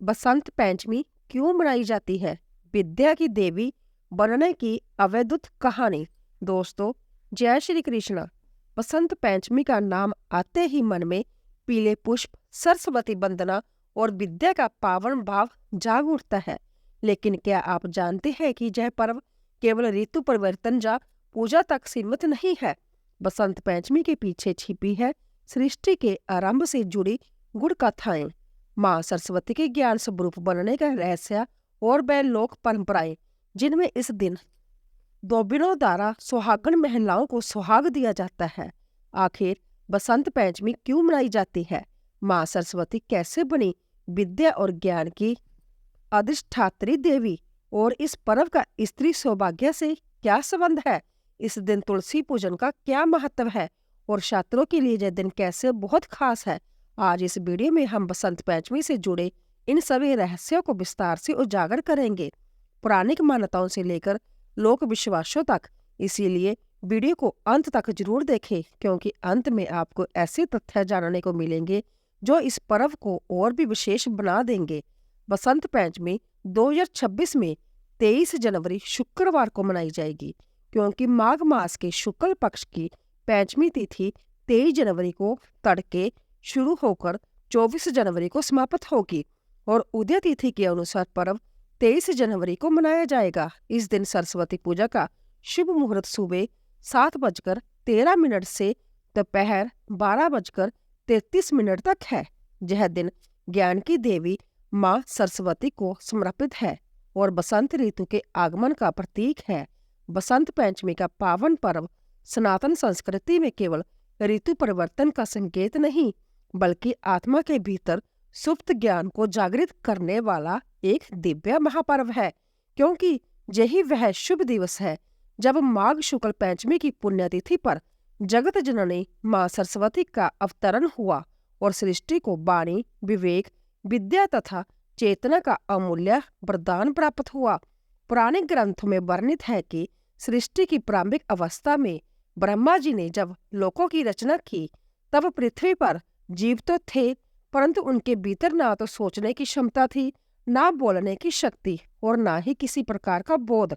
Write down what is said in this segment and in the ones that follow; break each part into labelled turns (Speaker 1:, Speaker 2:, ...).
Speaker 1: बसंत पंचमी क्यों मनाई जाती है? विद्या की देवी बनने की अवैधुत कहानी। दोस्तों, जय श्री कृष्ण। बसंत पंचमी का नाम आते ही मन में पीले पुष्प, सरस्वती वंदना और विद्या का पावन भाव जाग उठता है। लेकिन क्या आप जानते हैं कि यह पर्व केवल ऋतु परिवर्तन या पूजा तक सीमित नहीं है? बसंत पंचमी के पीछे छिपी है सृष्टि के आरंभ से जुड़ी गुड़ कथाएं, माँ सरस्वती के ज्ञान स्वरूप बनने का रहस्य और वह लोक परंपराएं जिनमें इस दिन दोबिनों द्वारा सुहागन महिलाओं को सुहाग दिया जाता है। आखिर बसंत पंचमी क्यों मनाई जाती है? माँ सरस्वती कैसे बनी विद्या और ज्ञान की अधिष्ठात्री देवी, और इस पर्व का स्त्री सौभाग्य से क्या संबंध है? इस दिन तुलसी पूजन का क्या महत्व है और छात्रों के लिए यह दिन कैसे बहुत खास है? आज इस वीडियो में हम बसंत पंचमी से जुड़े इन सभी रहस्यों को विस्तार से उजागर करेंगे, पौराणिक मान्यताओं से लेकर लोक विश्वासों तक। इसीलिए वीडियो को अंत तक जरूर देखें, क्योंकि अंत में आपको ऐसे तथ्य जानने को मिलेंगे जो इस पर्व को और भी विशेष बना देंगे। बसंत पंचमी 2026 में 23 जनवरी शुक्रवार को मनाई जाएगी, क्योंकि माघ मास के शुक्ल पक्ष की पंचमी तिथि 23 जनवरी को तड़के शुरू होकर 24 जनवरी को समाप्त होगी और उदय तिथि के अनुसार पर्व 23 जनवरी को मनाया जाएगा। इस दिन सरस्वती पूजा का शुभ मुहूर्त सुबह 7:13 से दोपहर 12:33 तक है। यह दिन ज्ञान की देवी माँ सरस्वती को समर्पित है और बसंत ऋतु के आगमन का प्रतीक है। बसंत पंचमी का पावन पर्व सनातन संस्कृति में केवल ऋतु परिवर्तन का संकेत नहीं, बल्कि आत्मा के भीतर सुप्त ज्ञान को जागृत करने वाला एक दिव्य महापर्व है, क्योंकि यही वह शुभ दिवस है जब माघ शुक्ल पंचमी की पुण्यतिथि पर जगत जननी माँ सरस्वती का अवतरण हुआ और सृष्टि को वाणी, विवेक, विद्या तथा चेतना का अमूल्य वरदान प्राप्त हुआ। पुराने ग्रंथों में वर्णित है कि सृष्टि की प्रारंभिक अवस्था में ब्रह्मा जी ने जब लोकों की रचना की, तब पृथ्वी पर जीव तो थे, परंतु उनके भीतर ना तो सोचने की क्षमता थी, ना बोलने की शक्ति और ना ही किसी प्रकार का बोध।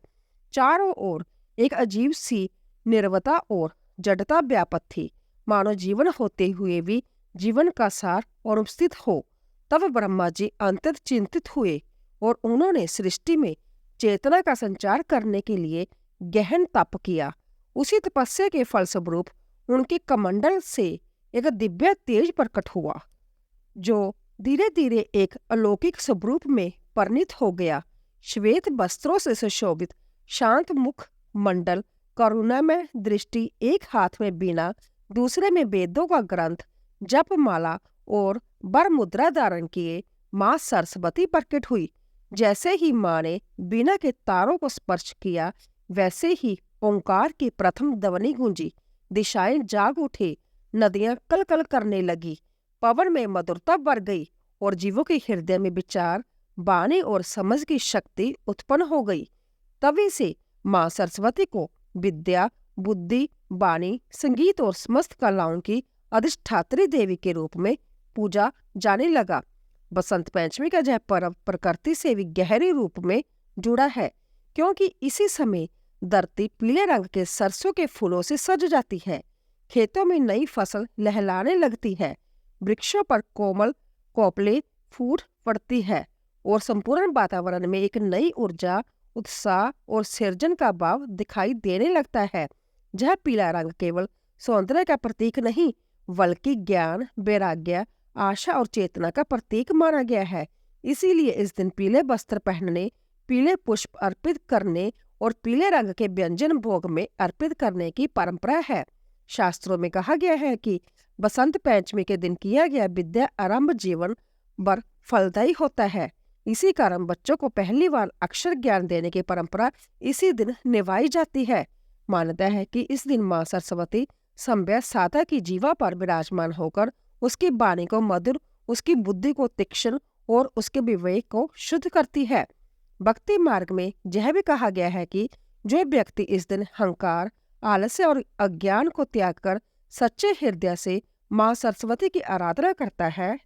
Speaker 1: चारों ओर एक अजीब सी निर्वता और जड़ता व्यापक थी, मानो जीवन होते हुए भी जीवन का सार अनुपस्थित हो। तब ब्रह्मा जी अंतत चिंतित हुए और उन्होंने सृष्टि में चेतना का संचार करने के लिए गहन तप किया। उसी तपस्या के फलस्वरूप उनके कमंडल से एक दिव्य तेज प्रकट हुआ, जो धीरे धीरे एक अलौकिक स्वरूप में परिणत हो गया। श्वेत वस्त्रों से सुशोभित शांत मुख मंडल, करुणामय दृष्टि, एक हाथ में बीना, दूसरे में वेदों का ग्रंथ, जप माला और वर मुद्रा धारण किए माँ सरस्वती प्रकट हुई। जैसे ही माँ ने बीना के तारों को स्पर्श किया, वैसे ही ओंकार की प्रथम ध्वनि गूंजी, दिशाएं जाग उठे, नदियां कल कल करने लगी, पवन में मधुरता बढ़ गई और जीवों के हृदय में विचार, वाणी और समझ की शक्ति उत्पन्न हो गई। तभी से माँ सरस्वती को विद्या, बुद्धि, वाणी, संगीत और समस्त कलाओं की अधिष्ठात्री देवी के रूप में पूजा जाने लगा। बसंत पंचमी का यह पर्व प्रकृति से भी गहरे रूप में जुड़ा है, क्योंकि इसी समय धरती पीले रंग के सरसों के फूलों से सज जाती है, खेतों में नई फसल लहलाने लगती है, वृक्षों पर कोमल कोपले फूट पड़ती है और संपूर्ण वातावरण में एक नई ऊर्जा, उत्साह और सृजन का भाव दिखाई देने लगता है। यह पीला रंग केवल सौंदर्य का प्रतीक नहीं, बल्कि ज्ञान, वैराग्य, आशा और चेतना का प्रतीक माना गया है। इसीलिए इस दिन पीले वस्त्र पहनने, पीले पुष्प अर्पित करने और पीले रंग के व्यंजन भोग में अर्पित करने की परंपरा है। शास्त्रों में कहा गया है कि बसंत पंचमी के दिन किया गया विद्या आरंभ जीवन भर फलदायी होता है। इसी कारण बच्चों को पहली बार अक्षर ज्ञान देने की परंपरा इसी दिन निभाई जाती है। मान्यता है कि इस दिन माँ सरस्वती सभ्य साता की जीवा पर विराजमान होकर उसकी वाणी को मधुर, उसकी बुद्धि को तीक्ष्ण और उसके विवेक को शुद्ध करती है। भक्ति मार्ग में यह भी कहा गया है कि जो व्यक्ति इस दिन अहंकार, आलस्य और अज्ञान को त्याग कर सच्चे हृदय से माँ सरस्वती की आराधना करता है,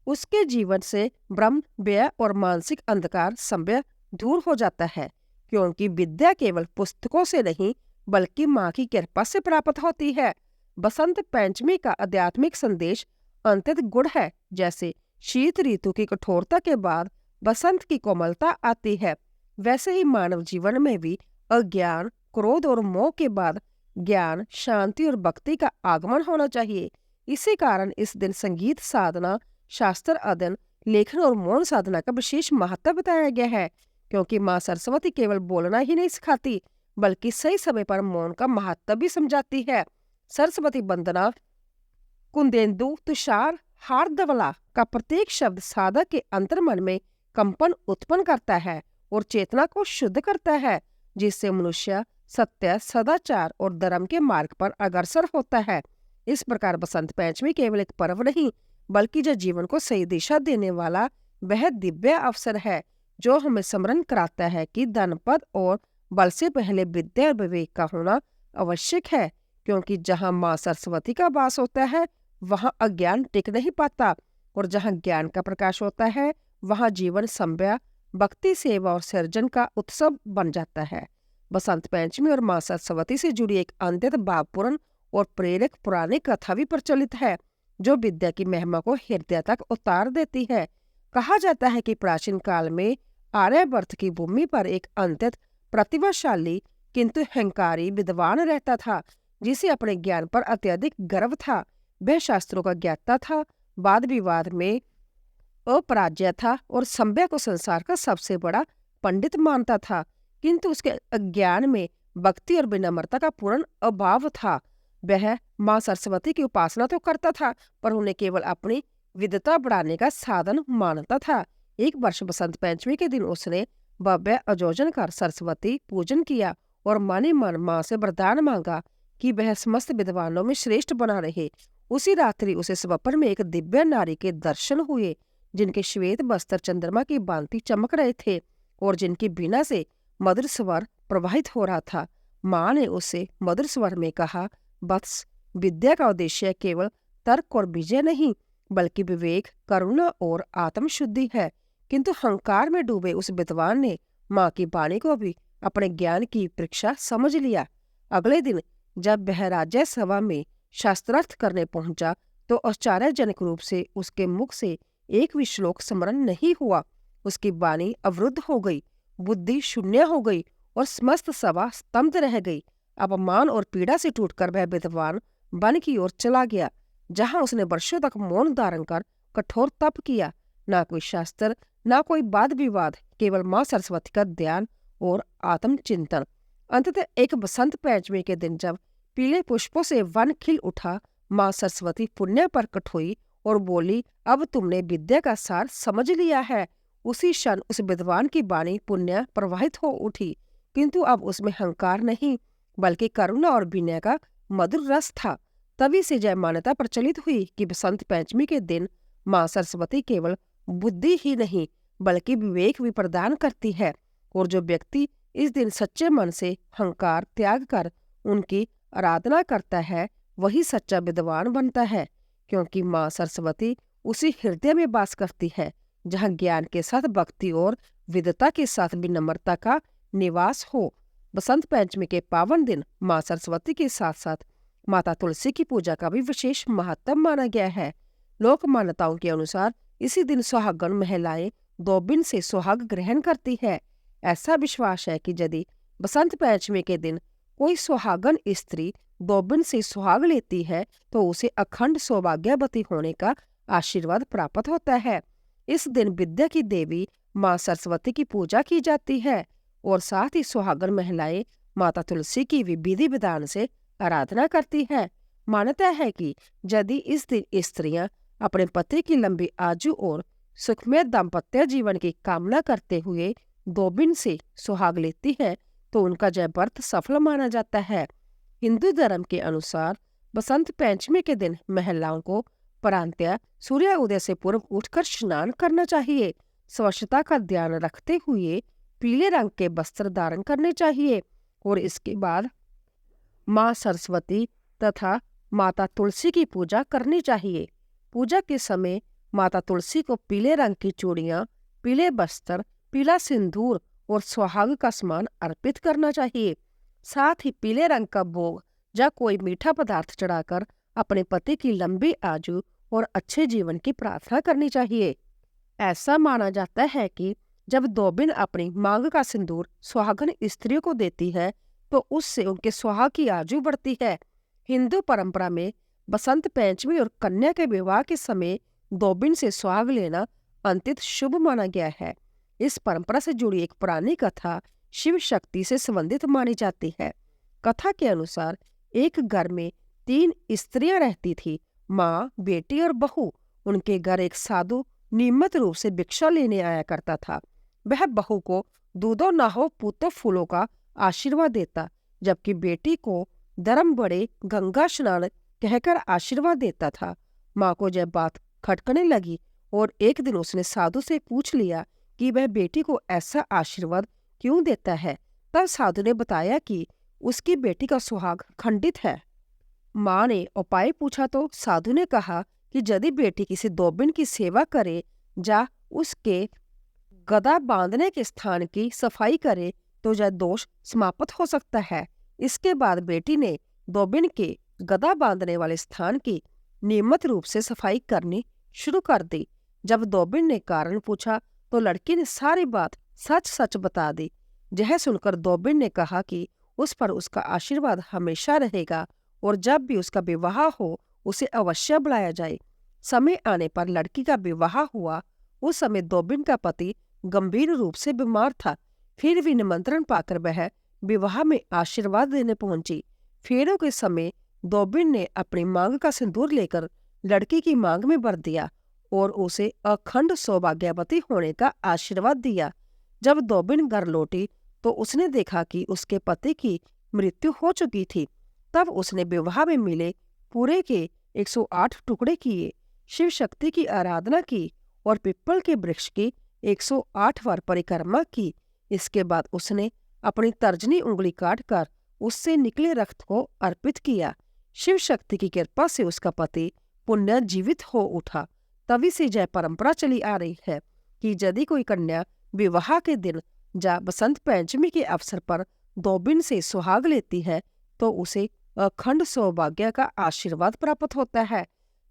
Speaker 1: उसके जीवन से भ्रम, व्यय और मानसिक अंधकार समय दूर हो जाता है, क्योंकि विद्या केवल पुस्तकों से नहीं बल्कि माँ की कृपा से प्राप्त होती है। बसंत पंचमी का आध्यात्मिक संदेश अंततः गुण है। जैसे शीत ऋतु की कठोरता के बाद बसंत की कोमलता आती है, वैसे ही मानव जीवन में भी अज्ञान, क्रोध और मोह के बाद ज्ञान, शांति और भक्ति का आगमन होना चाहिए। इसी कारण इस दिन संगीत साधना, शास्त्र अध्ययन, लेखन और मौन साधना का विशेष महत्व बताया गया है, क्योंकि माँ सरस्वती केवल बोलना ही नहीं सिखाती बल्कि सही समय पर मौन का महत्व भी समझाती है। सरस्वती वंदना कुंदेंदु, तुषार, हार्दवला का प्रत्येक शब्द साधक के अंतर्मन में कंपन उत्पन्न करता है और चेतना को शुद्ध करता है, जिससे मनुष्य सत्य, सदाचार और धर्म के मार्ग पर अग्रसर होता है। इस प्रकार बसंत पंचमी केवल एक पर्व नहीं बल्कि जो जीवन को सही दिशा देने वाला वह दिव्य अवसर है, जो हमें स्मरण कराता है कि धन, पद और बल से पहले विद्या और विवेक का होना आवश्यक है, क्योंकि जहाँ माँ सरस्वती का वास होता है वहाँ अज्ञान टिक नहीं पाता, और जहाँ ज्ञान का प्रकाश होता है वहाँ जीवन संभ्या, भक्ति, सेवा और सृजन का उत्सव बन जाता है। बसंत पंचमी और माँ सरस्वती से जुड़ी एक अत्यंत भावपूर्ण और प्रेरक पुरानी कथा भी प्रचलित है, जो विद्या की महिमा को हृदय तक उतार देती है। कहा जाता है कि प्राचीन काल में आर्यावर्त की भूमि पर एक अत्यंत प्रतिभाशाली किंतु अहंकारी विद्वान रहता था, जिसे अपने ज्ञान पर अत्यधिक गर्व था। वह शास्त्रों का ज्ञाता था, वाद विवाद में अपराजय था और संभ्या को संसार का सबसे बड़ा पंडित मानता था, किंतु उसके अज्ञान में भक्ति और विनम्रता का पूर्ण अभाव था। वह माँ सरस्वती की उपासना तो करता था, पर उन्हें केवल अपनी विद्वता बढ़ाने का साधन मानता था। एक वर्ष बसंत पंचमी के दिन उसने भव्य आयोजन कर सरस्वती पूजन किया और माने मन माँ से वरदान मांगा कि वह समस्त विद्वानों में श्रेष्ठ बना रहे। उसी रात्रि उसे स्वप्न में एक दिव्य नारी के दर्शन हुए, जिनके श्वेत वस्त्र चंद्रमा की भांति चमक रहे थे और जिनकी बीना से मधुर स्वर प्रवाहित हो रहा था। माँ ने उससे मधुर स्वर में कहा, वत्स, विद्या का उद्देश्य केवल तर्क और विजय नहीं बल्कि विवेक, करुणा और आत्मशुद्धि है। किंतु अहंकार में डूबे उस विद्वान ने माँ की वाणी को भी अपने ज्ञान की परीक्षा समझ लिया। अगले दिन जब वह राज्य सभा में शास्त्रार्थ करने पहुंचा तो आश्चर्यजनक रूप से उसके मुख से एक भी श्लोक स्मरण नहीं हुआ। उसकी वाणी अवरुद्ध हो गई, बुद्धि शून्य हो गई और समस्त सभा स्तब्ध रह गई। अपमान और पीड़ा से टूटकर वह विद्वान वन की ओर चला गया, जहां उसने वर्षों तक मौन धारण कर कठोर तप किया। ना कोई शास्त्र, ना कोई वाद विवाद, केवल माँ सरस्वती का ध्यान और आत्मचिंतन। अंततः एक बसंत पंचमी के दिन जब पीले पुष्पों से वन खिल उठा, माँ सरस्वती पुण्य प्रकट हुई और बोली, अब तुमने विद्या का सार समझ लिया है। उसी क्षण उस विद्वान की वाणी पुण्य प्रवाहित हो उठी, किंतु अब उसमें अहंकार नहीं बल्कि करुणा और विनय का मधुर रस था। तभी से यह मान्यता प्रचलित हुई कि बसंत पंचमी के दिन माँ सरस्वती केवल बुद्धि ही नहीं बल्कि विवेक भी प्रदान करती है, और जो व्यक्ति इस दिन सच्चे मन से अहंकार त्याग कर उनकी आराधना करता है वही सच्चा विद्वान बनता है, क्योंकि माँ सरस्वती उसी हृदय में वास करती है जहाँ ज्ञान के साथ भक्ति और विद्वता के साथ विनम्रता का निवास हो। बसंत पंचमी के पावन दिन माँ सरस्वती के साथ साथ माता तुलसी की पूजा का भी विशेष महत्व माना गया है। लोक मान्यताओं के अनुसार इसी दिन सुहागन महिलाएं दोबिन से सुहाग ग्रहण करती है। ऐसा विश्वास है कि यदि बसंत पंचमी के दिन कोई सुहागन स्त्री दोबिन से सुहाग लेती है तो उसे अखंड सौभाग्यवती होने का आशीर्वाद प्राप्त होता है। इस दिन विद्या की देवी माँ सरस्वती की पूजा की जाती है और साथ ही सुहागन महिलाएं माता तुलसी की भी विधि विधान से आराधना करती है। मान्यता है कि यदि इस दिन स्त्रियां अपने पति की लंबी आयु और सुखमय दाम्पत्य जीवन की कामना करते हुए दोबिन से सुहाग लेती है तो उनका जय व्रत सफल माना जाता है। हिंदू धर्म के अनुसार बसंत पंचमी के दिन महिलाओं को प्रातः सूर्य उदय से पूर्व उठकर स्नान करना चाहिए। स्वच्छता का ध्यान रखते हुए पीले रंग के वस्त्र धारण करने चाहिए और इसके बाद माँ सरस्वती तथा माता तुलसी की पूजा करनी चाहिए। पूजा के समय माता तुलसी को पीले रंग की चूड़ियाँ, पीले वस्त्र, पीला सिंदूर और सुहाग का सामान अर्पित करना चाहिए। साथ ही पीले रंग का भोग या कोई मीठा पदार्थ चढ़ाकर अपने पति की लंबी आयु और अच्छे जीवन की प्रार्थना करनी चाहिए। ऐसा माना जाता है कि जब धोबिन अपनी मांग का सिंदूर सुहागन स्त्रियों को देती है तो उससे उनके सुहाग की आयु बढ़ती है। हिंदू परंपरा में बसंत पंचमी और कन्या के विवाह के समय धोबिन से सुहाग लेना अत्यंत शुभ माना गया है। इस परंपरा से जुड़ी एक पुरानी कथा शिव शक्ति से संबंधित मानी जाती है। कथा के अनुसार एक घर में 3 स्त्रियां रहती थी, माँ, बेटी और बहू। उनके घर एक साधु नियमित रूप से भिक्षा लेने आया करता था। वह बहू को दूधो नाहो पूतो फूलों का आशीर्वाद देता, जबकि बेटी को धर्म बड़े गंगा स्नान कहकर आशीर्वाद देता था। माँ को जब बात खटकने लगी और एक दिन उसने साधु से पूछ लिया कि वह बेटी को ऐसा आशीर्वाद क्यों देता है। तब साधु ने बताया कि उसकी बेटी का सुहाग खंडित है। माँ ने उपाय पूछा तो साधु ने कहा कि यदि बेटी किसी धोबिन की सेवा करे या उसके गदा बांधने के स्थान की सफाई करे तो यह दोष समाप्त हो सकता है। इसके बाद बेटी ने धोबिन के गदा बांधने वाले स्थान की नियमित रूप से सफाई करनी शुरू कर दी। जब धोबिन ने कारण पूछा तो लड़की ने सारी बात सच सच बता दी। यह सुनकर धोबिन ने कहा कि उस पर उसका आशीर्वाद हमेशा रहेगा और जब भी उसका विवाह हो उसे अवश्य बुलाया जाए। समय आने पर लड़की का विवाह हुआ। उस समय धोबिन का पति गंभीर रूप से बीमार था। फिर भी निमंत्रण पाकर वह विवाह में आशीर्वाद देने पहुंची। फेरों के समय धोबिन ने अपनी मांग का सिंदूर लेकर लड़की की मांग में भर दिया और उसे अखंड सौभाग्यवती होने का आशीर्वाद दिया। जब धोबिन घर लौटी तो उसने देखा कि उसके पति की मृत्यु हो चुकी थी। तब उसने विवाह में मिले पूरे के 108 टुकड़े किए, शिव शक्ति की आराधना की और पिप्पल के वृक्ष की 108 बार परिक्रमा की। इसके बाद उसने अपनी तर्जनी उंगली काटकर उससे निकले रक्त को अर्पित किया। शिव शक्ति की कृपा से उसका पति पुनर्जीवित हो उठा। तभी से यह परंपरा चली आ रही है कि यदि कोई कन्या विवाह के दिन या बसंत पंचमी के अवसर पर धोबिन से सुहाग लेती है तो उसे अखंड सौभाग्य का आशीर्वाद प्राप्त होता है।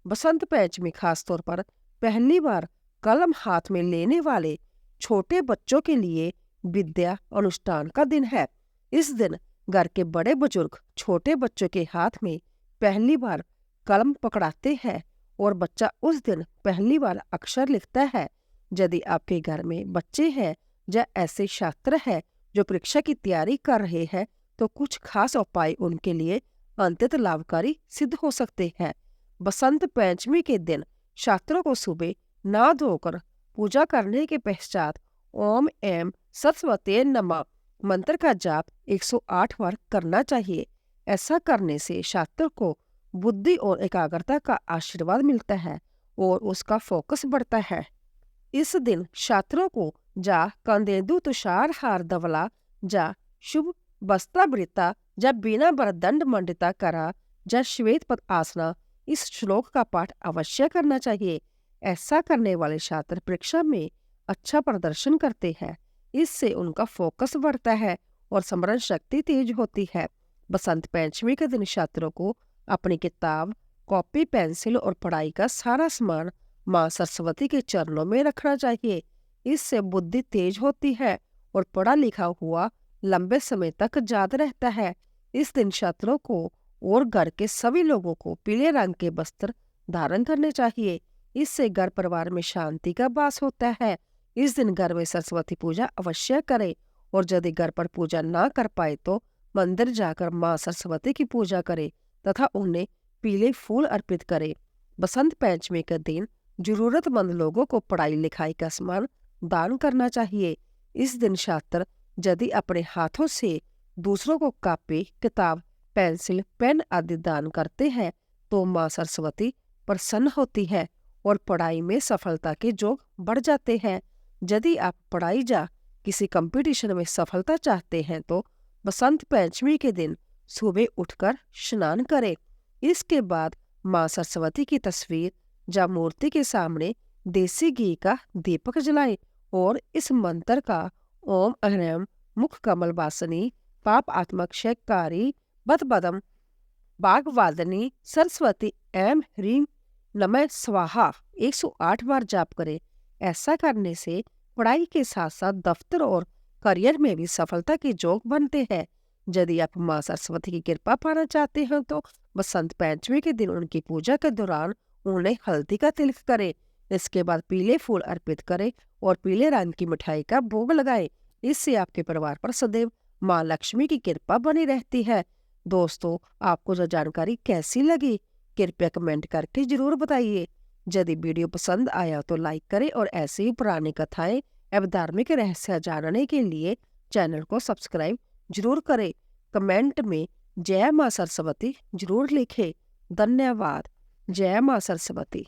Speaker 1: बसंत पंचमी खासतौर पर पहली बार कलम हाथ में लेने वाले छोटे बच्चों के लिए विद्या अनुष्ठान का दिन है। इस दिन घर के बड़े बुजुर्ग छोटे बच्चों के हाथ में पहली बार कलम पकड़ाते हैं और बच्चा उस दिन पहली बार अक्षर लिखता है। यदि आपके घर में बच्चे हैं या ऐसे छात्र हैं जो परीक्षा की तैयारी कर रहे हैं तो कुछ खास उपाय उनके लिए अत्यंत लाभकारी सिद्ध हो सकते हैं। बसंत पंचमी के दिन छात्रों को सुबह नहा धोकर पूजा करने के पश्चात ओम एम सरस्वती नमः मंत्र का जाप 108 बार करना चाहिए। ऐसा करने से छात्र को बुद्धि और एकाग्रता का आशीर्वाद मिलता है और उसका फोकस बढ़ता है। इस दिन छात्रों को जा कंदेंदु तुषार हार धवला जा शुभ वस्त्रावृता या बिना वरदंड मंडिता करा या श्वेत पद आसना इस श्लोक का पाठ अवश्य करना चाहिए। ऐसा करने वाले छात्र परीक्षा में अच्छा प्रदर्शन करते हैं। इससे उनका फोकस बढ़ता है और स्मरण शक्ति तेज होती है। बसंत पंचमी के दिन छात्रों को अपनी किताब, कॉपी, पेंसिल और पढ़ाई का सारा सामान माँ सरस्वती के चरणों में रखना चाहिए। इससे बुद्धि तेज होती है और पढ़ा लिखा हुआ लंबे समय तक याद रहता है। इस दिन छात्रों को और घर के सभी लोगों को पीले रंग के वस्त्र धारण करने चाहिए। इससे घर परिवार में शांति का वास होता है। इस दिन घर में सरस्वती पूजा अवश्य करें और यदि घर पर पूजा ना कर पाए तो मंदिर जाकर माँ सरस्वती की पूजा करें तथा उन्हें पीले फूल अर्पित करें। बसंत पंचमी के दिन जरूरतमंद लोगों को पढ़ाई लिखाई का सामान दान करना चाहिए। इस दिन छात्र यदि अपने हाथों से दूसरों को कॉपी, किताब, पेंसिल, पेन आदि दान करते हैं तो माँ सरस्वती प्रसन्न होती है और पढ़ाई में सफलता के योग बढ़ जाते हैं। यदि आप पढ़ाई या किसी कंपटीशन में सफलता चाहते हैं तो बसंत पंचमी के दिन सुबह उठकर स्नान करें। इसके बाद माँ सरस्वती की तस्वीर या मूर्ति के सामने देसी घी का दीपक जलाएं और इस मंत्र का ओम अह्रैम मुख कमल वासनी पाप आत्मक शयकारी बद बदम बागवादनी सरस्वती एम ह्रीम नमः स्वाहा 108 बार जाप करें। ऐसा करने से पढ़ाई के साथ साथ दफ्तर और करियर में भी सफलता के योग बनते हैं। यदि आप माँ सरस्वती की कृपा पाना चाहते हैं तो बसंत पंचमी के दिन उनकी पूजा के दौरान उन्हें हल्दी का तिलक करें। इसके बाद पीले फूल अर्पित करें और पीले रंग की मिठाई का भोग लगाएं। इससे आपके परिवार पर सदैव माँ लक्ष्मी की कृपा बनी रहती है। दोस्तों, आपको जो जानकारी कैसी लगी कृपया कमेंट करके जरूर बताइए। यदि वीडियो पसंद आया तो लाइक करें और ऐसे ही पुरानी कथाएं एवं धार्मिक रहस्य जानने के लिए चैनल को सब्सक्राइब जरूर करें। कमेंट में जय मां सरस्वती जरूर लिखें। धन्यवाद। जय मां सरस्वती।